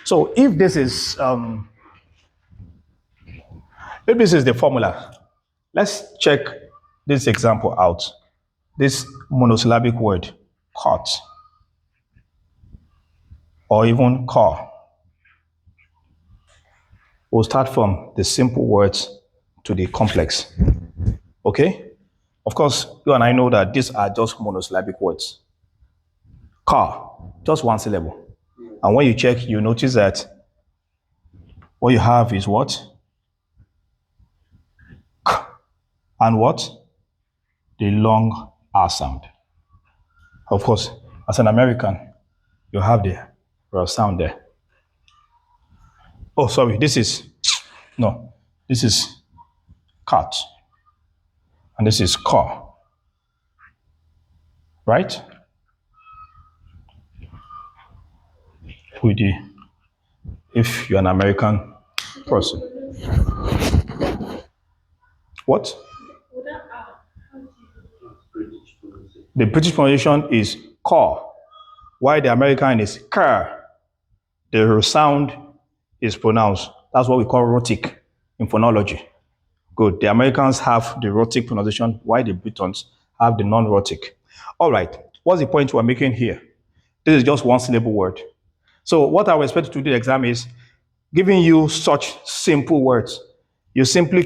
So if this is the formula, let's check this example out. This monosyllabic word, caught, or even car. We'll start from the simple words to the complex. Okay? Of course, you and I know that these are just monosyllabic words. Car, just one syllable. And when you check, you notice that what you have is what? K. And what? The long R sound. Of course, as an American, you have the R sound there. Oh, sorry, this is cat. And this is car. Right? If you're an American person. What? The British pronunciation is car, while the American is car. The sound is pronounced. That's what we call rhotic in phonology. Good. The Americans have the rhotic pronunciation, while the Britons have the non-rhotic. All right. What's the point we're making here? This is just one syllable word. So what I would expect to do the exam is giving you such simple words. You simply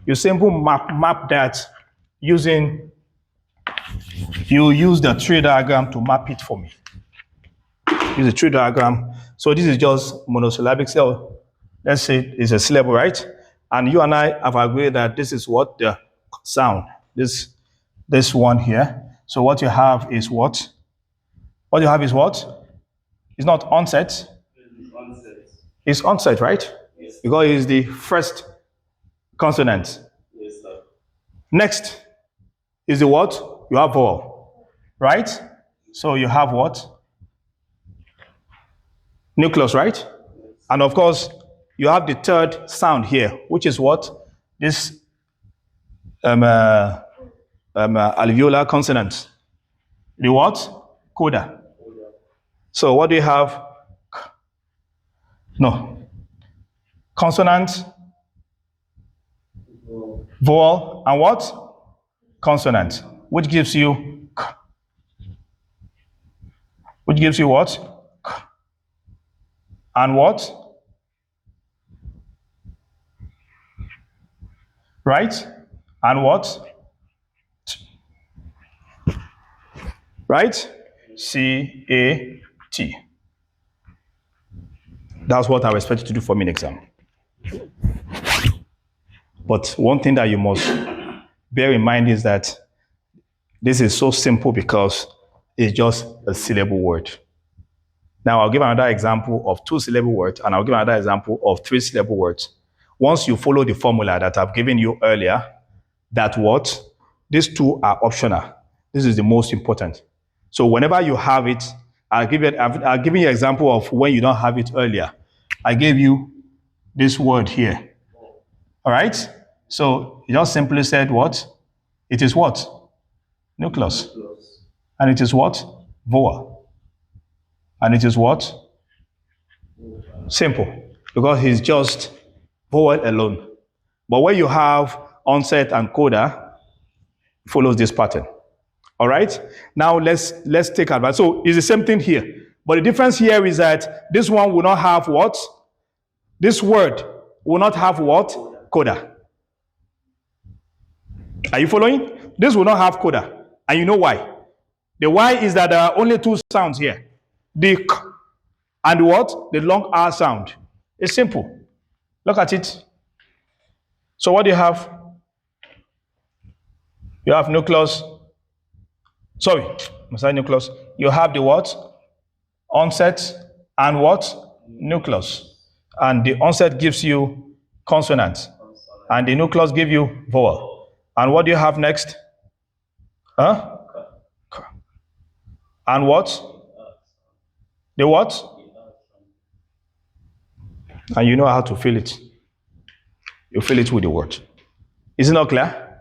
map that using, you use the tree diagram to map it for me. Use the tree diagram. So this is just monosyllabic. So let's say it's a syllable, right? And you and I have agreed that this is what the sound, this one here. So what you have is what? What you have is what? It's not onset. It's onset, right? Yes. Because it's the first consonant. Yes, sir. Next is the what? You have vowel, right? So you have what? Nucleus, right? Yes. And of course, you have the third sound here, which is what? This alveolar consonant. The what? Coda. So what do you have? No. Consonant, vowel, and what? Consonant, which gives you k. Which gives you what? K. And what? Right? And what? T. Right? C-A-T. That's what I expect you to do for me in exam. But one thing that you must bear in mind is that this is so simple because it's just a syllable word. Now I'll give another example of 2-syllable words, and I'll give another example of 3-syllable words. Once you follow the formula that I've given you earlier, that what? These two are optional. This is the most important. So whenever you have it, I've given you an example of when you don't have it earlier. I gave you this word here. All right? So you just simply said what? It is what? Nucleus. And it is what? Vowel. And it is what? Simple. Because it's just vowel alone. But when you have onset and coda, it follows this pattern. All right? Now let's take advantage. So it's the same thing here. But the difference here is that this one will not have what? This word will not have what? Coda. Are you following? This will not have coda. And you know why? The why is that there are only 2 sounds here. The k and what? The long R sound. It's simple. Look at it. So what do you have? You have nucleus. Sorry, beside nucleus. You have the what? Onset and what? Nucleus. And the onset gives you consonant. And the nucleus gives you vowel. And what do you have next? Huh? And what? The what? And you know how to fill it. You fill it with the word. Is it not clear?